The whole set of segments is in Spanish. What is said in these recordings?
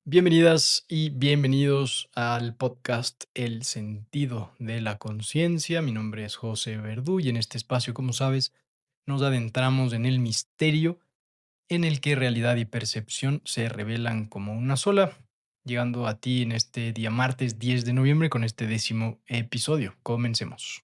Bienvenidas y bienvenidos al podcast El sentido de la conciencia. Mi nombre es José Verdú y en este espacio, como sabes, nos adentramos en el misterio en el que realidad y percepción se revelan como una sola, llegando a ti en este día martes 10 de noviembre con este 10º episodio. Comencemos.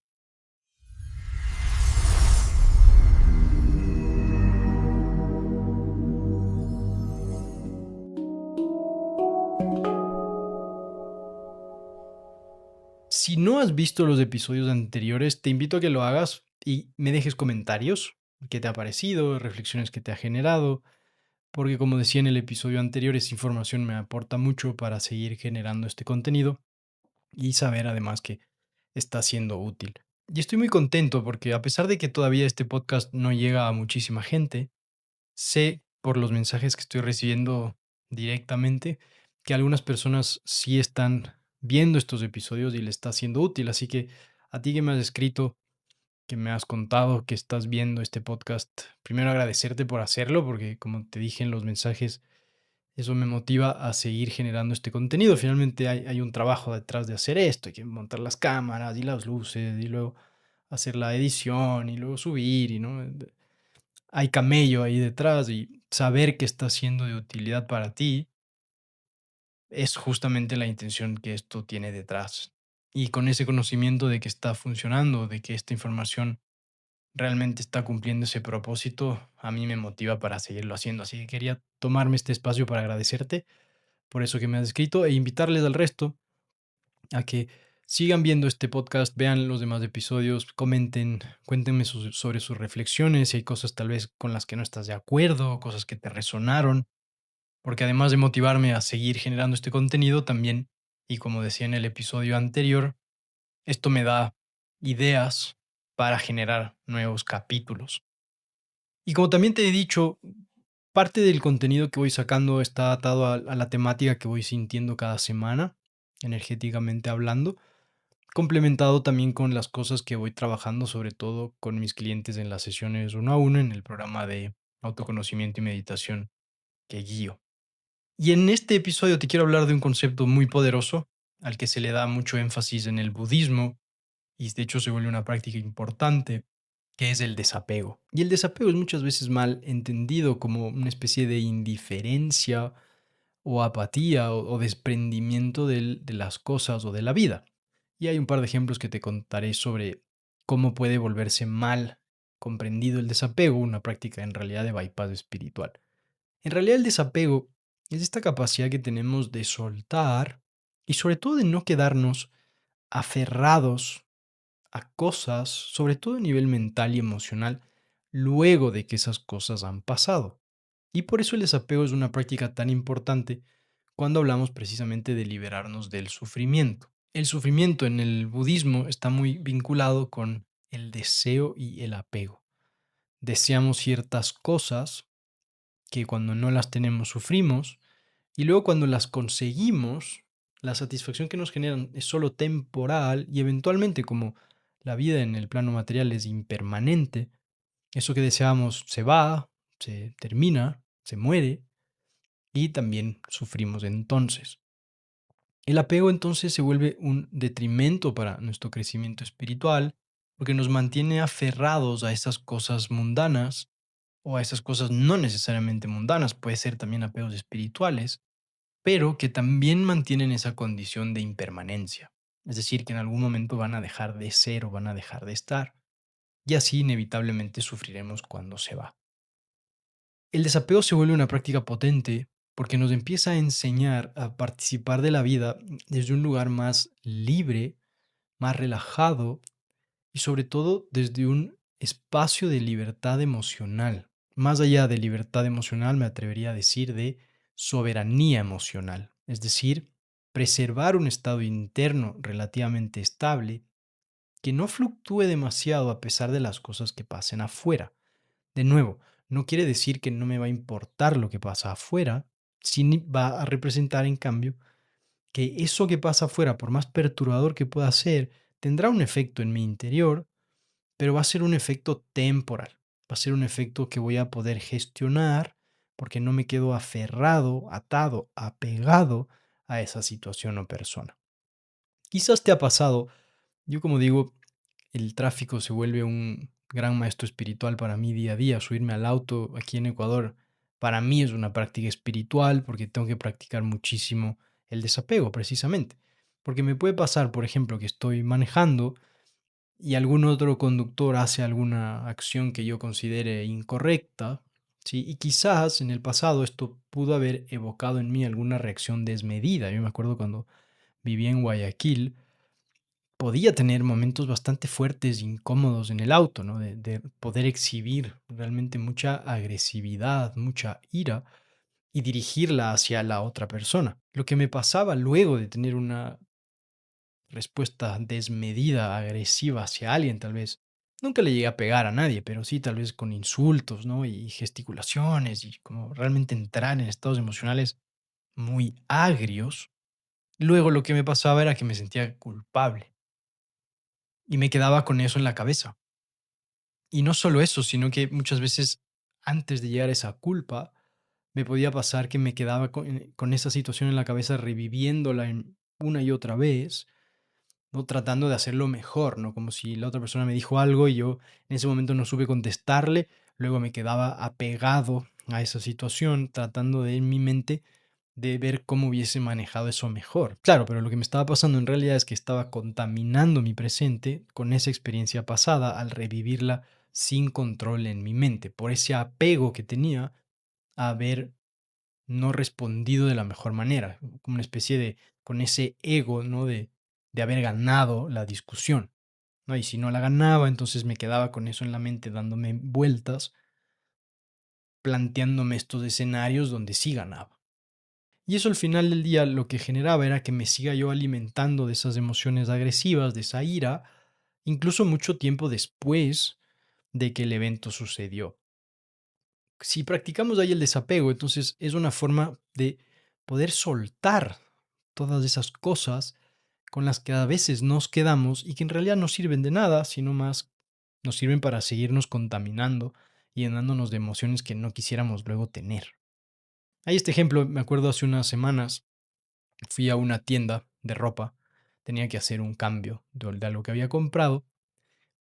Si no has visto los episodios anteriores, te invito a que lo hagas y me dejes comentarios, qué te ha parecido, reflexiones que te ha generado, porque como decía en el episodio anterior, esa información me aporta mucho para seguir generando este contenido y saber además que está siendo útil. Y estoy muy contento porque a pesar de que todavía este podcast no llega a muchísima gente, sé por los mensajes que estoy recibiendo directamente que algunas personas sí están viendo estos episodios y le está siendo útil. Así que a ti que me has escrito, que me has contado que estás viendo este podcast, primero agradecerte por hacerlo, porque como te dije en los mensajes, eso me motiva a seguir generando este contenido. Finalmente hay un trabajo detrás de hacer esto, hay que montar las cámaras y las luces y luego hacer la edición y luego subir y no hay camello ahí detrás y saber que está siendo de utilidad para ti es justamente la intención que esto tiene detrás. Y con ese conocimiento de que está funcionando, de que esta información realmente está cumpliendo ese propósito, a mí me motiva para seguirlo haciendo. Así que quería tomarme este espacio para agradecerte por eso que me has escrito e invitarles al resto a que sigan viendo este podcast, vean los demás episodios, comenten, cuéntenme sobre sus reflexiones, si hay cosas tal vez con las que no estás de acuerdo, cosas que te resonaron, porque además de motivarme a seguir generando este contenido también, y como decía en el episodio anterior, esto me da ideas para generar nuevos capítulos. Y como también te he dicho, parte del contenido que voy sacando está atado a la temática que voy sintiendo cada semana, energéticamente hablando, complementado también con las cosas que voy trabajando, sobre todo con mis clientes en las sesiones uno a uno en el programa de autoconocimiento y meditación que guío. Y en este episodio te quiero hablar de un concepto muy poderoso al que se le da mucho énfasis en el budismo y de hecho se vuelve una práctica importante, que es el desapego. Y el desapego es muchas veces mal entendido como una especie de indiferencia o apatía o desprendimiento de las cosas o de la vida. Y hay un par de ejemplos que te contaré sobre cómo puede volverse mal comprendido el desapego, una práctica en realidad de bypass espiritual. En realidad el desapego es esta capacidad que tenemos de soltar y sobre todo de no quedarnos aferrados a cosas, sobre todo a nivel mental y emocional, luego de que esas cosas han pasado. Y por eso el desapego es una práctica tan importante cuando hablamos precisamente de liberarnos del sufrimiento. El sufrimiento en el budismo está muy vinculado con el deseo y el apego. Deseamos ciertas cosas que cuando no las tenemos sufrimos y luego cuando las conseguimos, la satisfacción que nos generan es solo temporal y eventualmente como la vida en el plano material es impermanente, eso que deseamos se va, se termina, se muere y también sufrimos entonces. El apego entonces se vuelve un detrimento para nuestro crecimiento espiritual porque nos mantiene aferrados a esas cosas mundanas o a esas cosas no necesariamente mundanas, puede ser también apegos espirituales, pero que también mantienen esa condición de impermanencia. Es decir, que en algún momento van a dejar de ser o van a dejar de estar, y así inevitablemente sufriremos cuando se va. El desapego se vuelve una práctica potente porque nos empieza a enseñar a participar de la vida desde un lugar más libre, más relajado y sobre todo desde un espacio de libertad emocional. Más allá de libertad emocional, me atrevería a decir de soberanía emocional, es decir, preservar un estado interno relativamente estable que no fluctúe demasiado a pesar de las cosas que pasen afuera. De nuevo, no quiere decir que no me va a importar lo que pasa afuera, sí va a representar en cambio que eso que pasa afuera, por más perturbador que pueda ser, tendrá un efecto en mi interior, pero va a ser un efecto temporal. Va a ser un efecto que voy a poder gestionar, porque no me quedo aferrado, atado, apegado a esa situación o persona. Quizás te ha pasado, yo como digo, el tráfico se vuelve un gran maestro espiritual para mí día a día. Subirme al auto aquí en Ecuador, para mí es una práctica espiritual porque tengo que practicar muchísimo el desapego, precisamente. Porque me puede pasar, por ejemplo, que estoy manejando y algún otro conductor hace alguna acción que yo considere incorrecta, ¿sí? Y quizás en el pasado esto pudo haber evocado en mí alguna reacción desmedida. Yo me acuerdo cuando vivía en Guayaquil, podía tener momentos bastante fuertes e incómodos en el auto, ¿no? De poder exhibir realmente mucha agresividad, mucha ira y dirigirla hacia la otra persona. Lo que me pasaba luego de tener una respuesta desmedida, agresiva hacia alguien, tal vez. Nunca le llegué a pegar a nadie, pero sí tal vez con insultos, ¿no? Y gesticulaciones y como realmente entrar en estados emocionales muy agrios. Luego lo que me pasaba era que me sentía culpable y me quedaba con eso en la cabeza. Y no solo eso, sino que muchas veces antes de llegar a esa culpa, me podía pasar que me quedaba con esa situación en la cabeza reviviéndola una y otra vez, ¿no? Tratando de hacerlo mejor, ¿no? Como si la otra persona me dijo algo y yo en ese momento no supe contestarle, luego me quedaba apegado a esa situación, tratando de en mi mente de ver cómo hubiese manejado eso mejor. Claro, pero lo que me estaba pasando en realidad es que estaba contaminando mi presente con esa experiencia pasada al revivirla sin control en mi mente, por ese apego que tenía a haber no respondido de la mejor manera, como una especie de, con ese ego, ¿no? De haber ganado la discusión, ¿no? Y si no la ganaba, entonces me quedaba con eso en la mente dándome vueltas, planteándome estos escenarios donde sí ganaba. Y eso al final del día lo que generaba era que me siga yo alimentando de esas emociones agresivas, de esa ira, incluso mucho tiempo después de que el evento sucedió. Si practicamos ahí el desapego, entonces es una forma de poder soltar todas esas cosas con las que a veces nos quedamos y que en realidad no sirven de nada, sino más nos sirven para seguirnos contaminando y llenándonos de emociones que no quisiéramos luego tener. Hay este ejemplo, me acuerdo hace unas semanas, fui a una tienda de ropa, tenía que hacer un cambio de algo que había comprado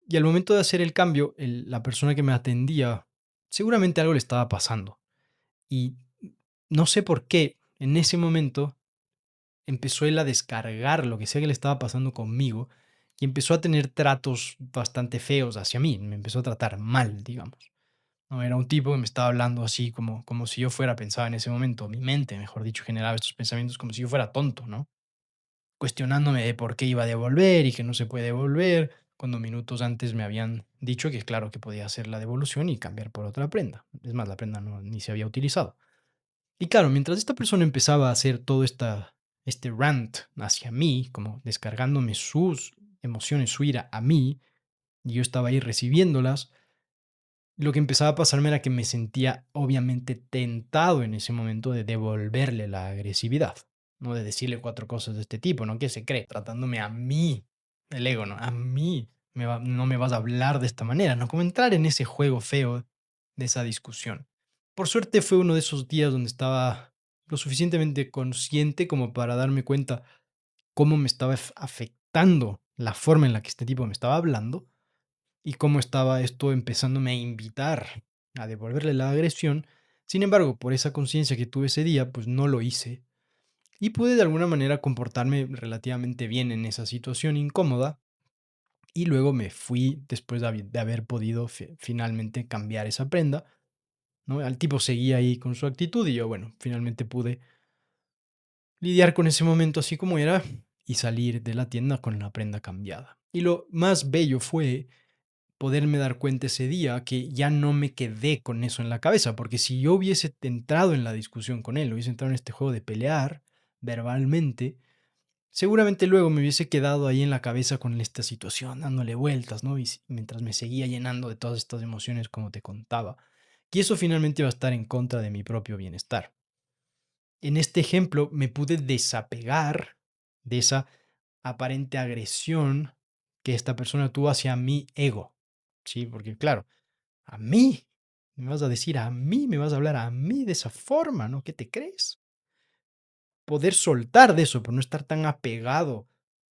y al momento de hacer el cambio, la persona que me atendía, seguramente algo le estaba pasando. Y no sé por qué, en ese momento empezó él a descargar lo que sea que le estaba pasando conmigo y empezó a tener tratos bastante feos hacia mí, me empezó a tratar mal, digamos. No, era un tipo que me estaba hablando así como si yo fuera, pensaba en ese momento, mi mente, mejor dicho, generaba estos pensamientos como si yo fuera tonto, ¿no? Cuestionándome de por qué iba a devolver y que no se puede devolver, cuando minutos antes me habían dicho que claro que podía hacer la devolución y cambiar por otra prenda. Es más, la prenda no, ni se había utilizado. Y claro, mientras esta persona empezaba a hacer todo este rant hacia mí, como descargándome sus emociones, su ira a mí, y yo estaba ahí recibiéndolas, lo que empezaba a pasarme era que me sentía obviamente tentado en ese momento de devolverle la agresividad, no de decirle cuatro cosas de este tipo, ¿no? ¿Qué se cree? Tratándome a mí, el ego, ¿no? A mí no me vas a hablar de esta manera, ¿no? Como entrar en ese juego feo de esa discusión. Por suerte fue uno de esos días donde estaba lo suficientemente consciente como para darme cuenta cómo me estaba afectando la forma en la que este tipo me estaba hablando y cómo estaba esto empezándome a invitar a devolverle la agresión. Sin embargo, por esa conciencia que tuve ese día, pues no lo hice y pude de alguna manera comportarme relativamente bien en esa situación incómoda y luego me fui después de haber podido finalmente cambiar esa prenda, ¿no? Al tipo seguía ahí con su actitud y yo, bueno, finalmente pude lidiar con ese momento así como era y salir de la tienda con la prenda cambiada. Y lo más bello fue poderme dar cuenta ese día que ya no me quedé con eso en la cabeza, porque si yo hubiese entrado en la discusión con él, hubiese entrado en este juego de pelear verbalmente, seguramente luego me hubiese quedado ahí en la cabeza con esta situación, dándole vueltas, ¿no? Y mientras me seguía llenando de todas estas emociones como te contaba. Y eso finalmente iba a estar en contra de mi propio bienestar. En este ejemplo me pude desapegar de esa aparente agresión que esta persona tuvo hacia mi ego, ¿sí? Porque claro, a mí. Me vas a decir a mí, me vas a hablar a mí de esa forma, ¿no? ¿Qué te crees? Poder soltar de eso, por no estar tan apegado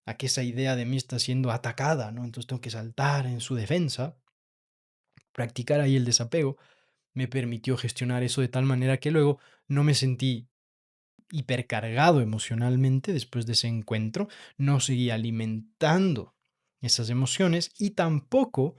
a que esa idea de mí está siendo atacada, ¿no? Entonces tengo que saltar en su defensa, practicar ahí el desapego, me permitió gestionar eso de tal manera que luego no me sentí hipercargado emocionalmente después de ese encuentro, no seguí alimentando esas emociones y tampoco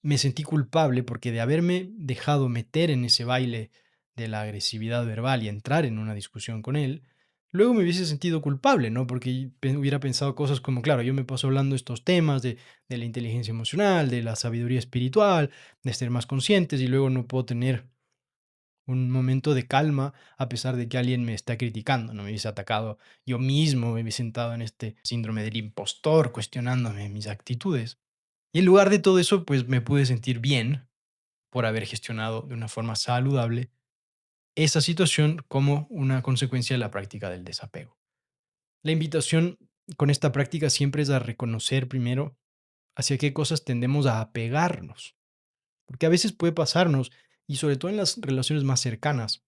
me sentí culpable porque de haberme dejado meter en ese baile de la agresividad verbal y entrar en una discusión con él, luego me hubiese sentido culpable, ¿no? Porque hubiera pensado cosas como, claro, yo me paso hablando estos temas de la inteligencia emocional, de la sabiduría espiritual, de ser más conscientes y luego no puedo tener un momento de calma a pesar de que alguien me está criticando, no me hubiese atacado yo mismo, me hubiese sentado en este síndrome del impostor, cuestionándome mis actitudes. Y en lugar de todo eso, pues me pude sentir bien por haber gestionado de una forma saludable esa situación como una consecuencia de la práctica del desapego. La invitación con esta práctica siempre es a reconocer primero hacia qué cosas tendemos a apegarnos, porque a veces puede pasarnos, y sobre todo en las relaciones más cercanas,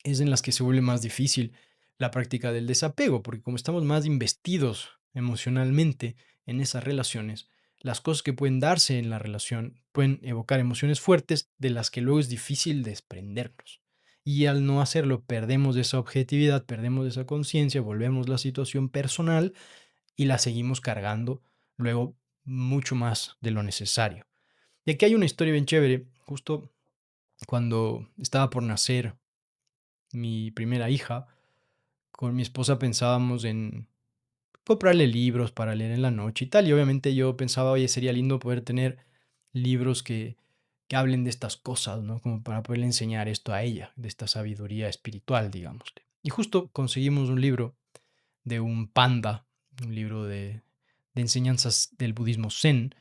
es en las que se vuelve más difícil la práctica del desapego, porque como estamos más investidos emocionalmente en esas relaciones, las cosas que pueden darse en la relación pueden evocar emociones fuertes de las que luego es difícil desprendernos. Y al no hacerlo, perdemos esa objetividad, perdemos esa conciencia, volvemos la situación personal y la seguimos cargando luego mucho más de lo necesario. Y aquí hay una historia bien chévere, justo cuando estaba por nacer mi primera hija, con mi esposa pensábamos en comprarle libros para leer en la noche y tal. Y obviamente yo pensaba, oye, sería lindo poder tener libros que hablen de estas cosas, ¿no? Como para poderle enseñar esto a ella, de esta sabiduría espiritual, digamos. Y justo conseguimos un libro de un panda, un libro de enseñanzas del budismo zen,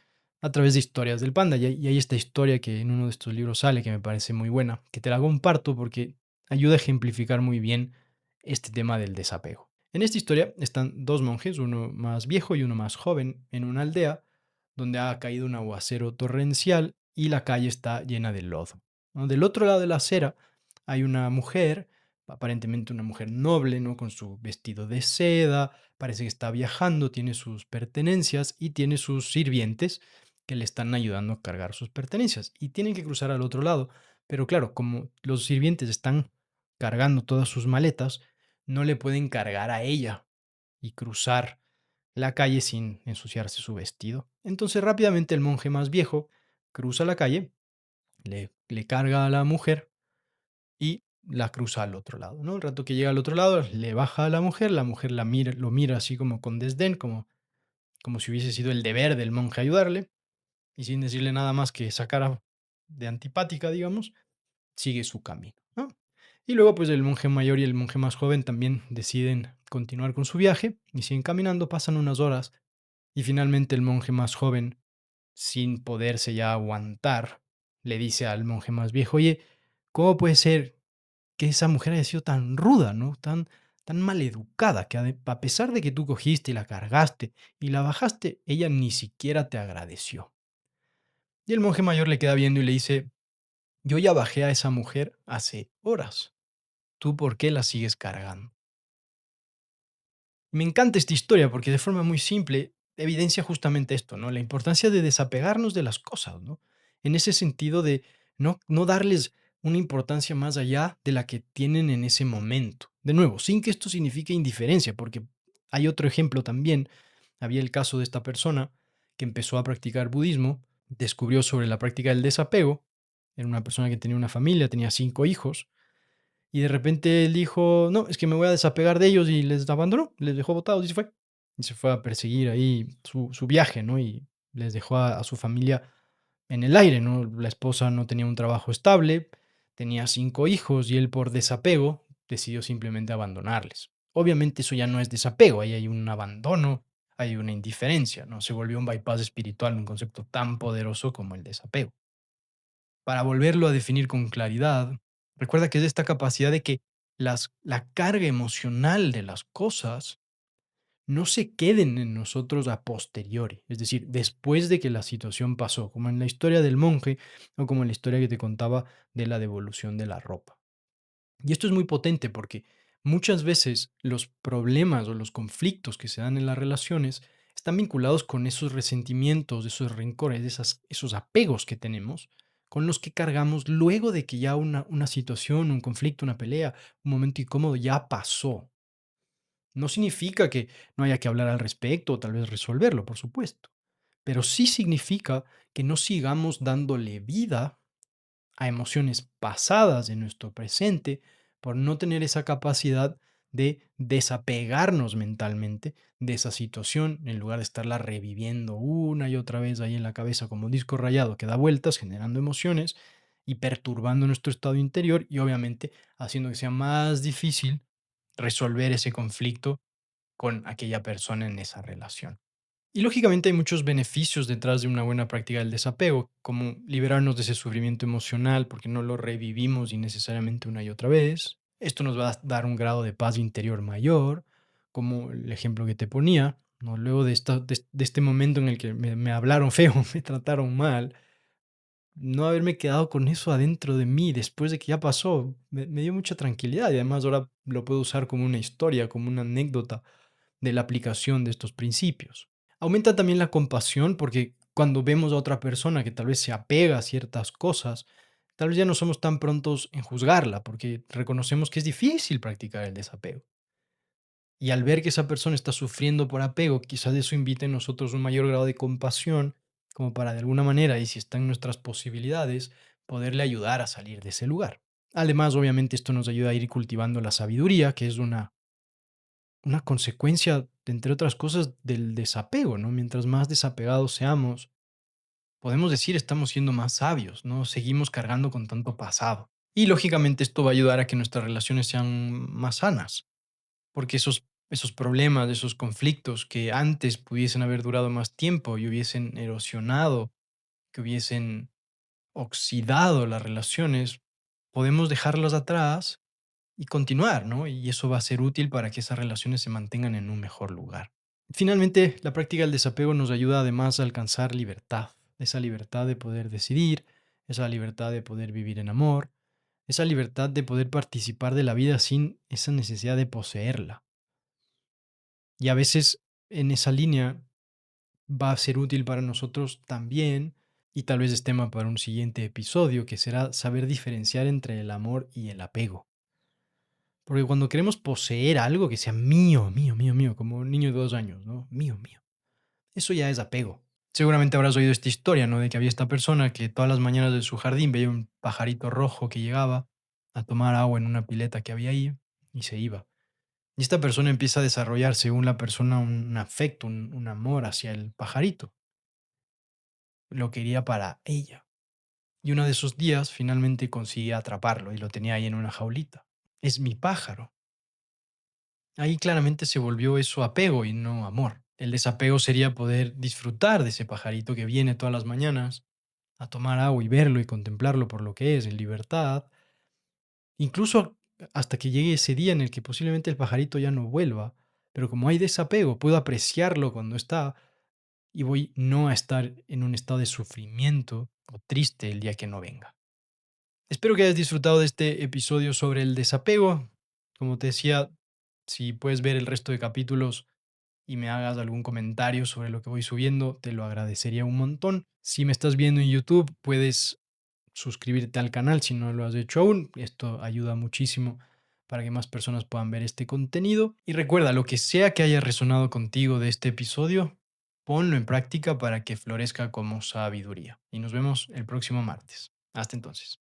a través de historias del panda. Y hay esta historia que en uno de estos libros sale, que me parece muy buena, que te la comparto porque ayuda a ejemplificar muy bien este tema del desapego. En esta historia están dos monjes, uno más viejo y uno más joven, en una aldea donde ha caído un aguacero torrencial y la calle está llena de lodo, ¿no? Del otro lado de la acera hay una mujer, aparentemente una mujer noble, ¿no? Con su vestido de seda, parece que está viajando, tiene sus pertenencias y tiene sus sirvientes que le están ayudando a cargar sus pertenencias y tienen que cruzar al otro lado. Pero claro, como los sirvientes están cargando todas sus maletas, no le pueden cargar a ella y cruzar la calle sin ensuciarse su vestido. Entonces rápidamente el monje más viejo cruza la calle, le carga a la mujer y la cruza al otro lado, ¿no? El rato que llega al otro lado, le baja a la mujer la mira, lo mira así como con desdén, como si hubiese sido el deber del monje ayudarle, y sin decirle nada más que esa cara de antipática, digamos, sigue su camino, ¿no? Y luego, pues el monje mayor y el monje más joven también deciden continuar con su viaje y siguen caminando, pasan unas horas y finalmente el monje más joven, sin poderse ya aguantar, le dice al monje más viejo, oye, ¿cómo puede ser que esa mujer haya sido tan ruda, ¿no? Tan maleducada, que a pesar de que tú cogiste y la cargaste y la bajaste, ella ni siquiera te agradeció. Y el monje mayor le queda viendo y le dice, yo ya bajé a esa mujer hace horas. ¿Tú por qué la sigues cargando? Me encanta esta historia porque de forma muy simple evidencia justamente esto, ¿no? La importancia de desapegarnos de las cosas, ¿no? En ese sentido de no darles una importancia más allá de la que tienen en ese momento. De nuevo, sin que esto signifique indiferencia, porque hay otro ejemplo también. Había el caso de esta persona que empezó a practicar budismo, descubrió sobre la práctica del desapego. Era una persona que tenía una familia, tenía 5 hijos, y de repente él dijo: "No, es que me voy a desapegar de ellos", y les abandonó, les dejó botados y se fue. Y se fue a perseguir ahí su viaje, ¿no? Y les dejó a su familia en el aire, ¿no? La esposa no tenía un trabajo estable, tenía 5 hijos y él por desapego decidió simplemente abandonarles. Obviamente eso ya no es desapego, ahí hay un abandono, hay una indiferencia, ¿no? Se volvió un bypass espiritual, un concepto tan poderoso como el desapego. Para volverlo a definir con claridad, recuerda que es esta capacidad de que la carga emocional de las cosas no se queden en nosotros a posteriori, es decir, después de que la situación pasó, como en la historia del monje o como en la historia que te contaba de la devolución de la ropa. Y esto es muy potente porque muchas veces los problemas o los conflictos que se dan en las relaciones están vinculados con esos resentimientos, esos rencores, esos apegos que tenemos, con los que cargamos luego de que ya una situación, un conflicto, una pelea, un momento incómodo ya pasó. No significa que no haya que hablar al respecto o tal vez resolverlo, por supuesto, pero sí significa que no sigamos dándole vida a emociones pasadas de nuestro presente por no tener esa capacidad de desapegarnos mentalmente de esa situación en lugar de estarla reviviendo una y otra vez ahí en la cabeza como un disco rayado que da vueltas generando emociones y perturbando nuestro estado interior y obviamente haciendo que sea más difícil resolver ese conflicto con aquella persona en esa relación. Y lógicamente hay muchos beneficios detrás de una buena práctica del desapego, como liberarnos de ese sufrimiento emocional porque no lo revivimos innecesariamente una y otra vez. Esto nos va a dar un grado de paz interior mayor, como el ejemplo que te ponía, ¿no? Luego de este momento en el que me hablaron feo, me trataron mal, no haberme quedado con eso adentro de mí después de que ya pasó, me dio mucha tranquilidad y además ahora lo puedo usar como una historia, como una anécdota de la aplicación de estos principios. Aumenta también la compasión porque cuando vemos a otra persona que tal vez se apega a ciertas cosas, tal vez ya no somos tan prontos en juzgarla porque reconocemos que es difícil practicar el desapego. Y al ver que esa persona está sufriendo por apego, quizás eso invite en nosotros un mayor grado de compasión, como para de alguna manera, y si está en nuestras posibilidades, poderle ayudar a salir de ese lugar. Además, obviamente, esto nos ayuda a ir cultivando la sabiduría, que es una consecuencia, entre otras cosas, del desapego, ¿no? Mientras más desapegados seamos, podemos decir estamos siendo más sabios, no seguimos cargando con tanto pasado. Y lógicamente esto va a ayudar a que nuestras relaciones sean más sanas, porque esos problemas, esos conflictos que antes pudiesen haber durado más tiempo y hubiesen erosionado, que hubiesen oxidado las relaciones, podemos dejarlas atrás y continuar, ¿no? Y eso va a ser útil para que esas relaciones se mantengan en un mejor lugar. Finalmente, la práctica del desapego nos ayuda además a alcanzar libertad, esa libertad de poder decidir, esa libertad de poder vivir en amor, esa libertad de poder participar de la vida sin esa necesidad de poseerla. Y a veces en esa línea va a ser útil para nosotros también, y tal vez es tema para un siguiente episodio, que será saber diferenciar entre el amor y el apego. Porque cuando queremos poseer algo que sea mío, mío, mío, mío, como un niño de 2 años, ¿no? Mío, mío. Eso ya es apego. Seguramente habrás oído esta historia, ¿no? De que había esta persona que todas las mañanas de su jardín veía un pajarito rojo que llegaba a tomar agua en una pileta que había ahí y se iba. Y esta persona empieza a desarrollar, según la persona, un afecto, un amor hacia el pajarito. Lo quería para ella. Y uno de esos días finalmente consigue atraparlo y lo tenía ahí en una jaulita. Es mi pájaro. Ahí claramente se volvió eso apego y no amor. El desapego sería poder disfrutar de ese pajarito que viene todas las mañanas a tomar agua y verlo y contemplarlo por lo que es, en libertad, incluso hasta que llegue ese día en el que posiblemente el pajarito ya no vuelva. Pero como hay desapego, puedo apreciarlo cuando está y voy no a estar en un estado de sufrimiento o triste el día que no venga. Espero que hayas disfrutado de este episodio sobre el desapego. Como te decía, si puedes ver el resto de capítulos y me hagas algún comentario sobre lo que voy subiendo, te lo agradecería un montón. Si me estás viendo en YouTube, puedes suscribirte al canal si no lo has hecho aún. Esto ayuda muchísimo para que más personas puedan ver este contenido. Y recuerda, lo que sea que haya resonado contigo de este episodio, ponlo en práctica para que florezca como sabiduría. Y nos vemos el próximo martes. Hasta entonces.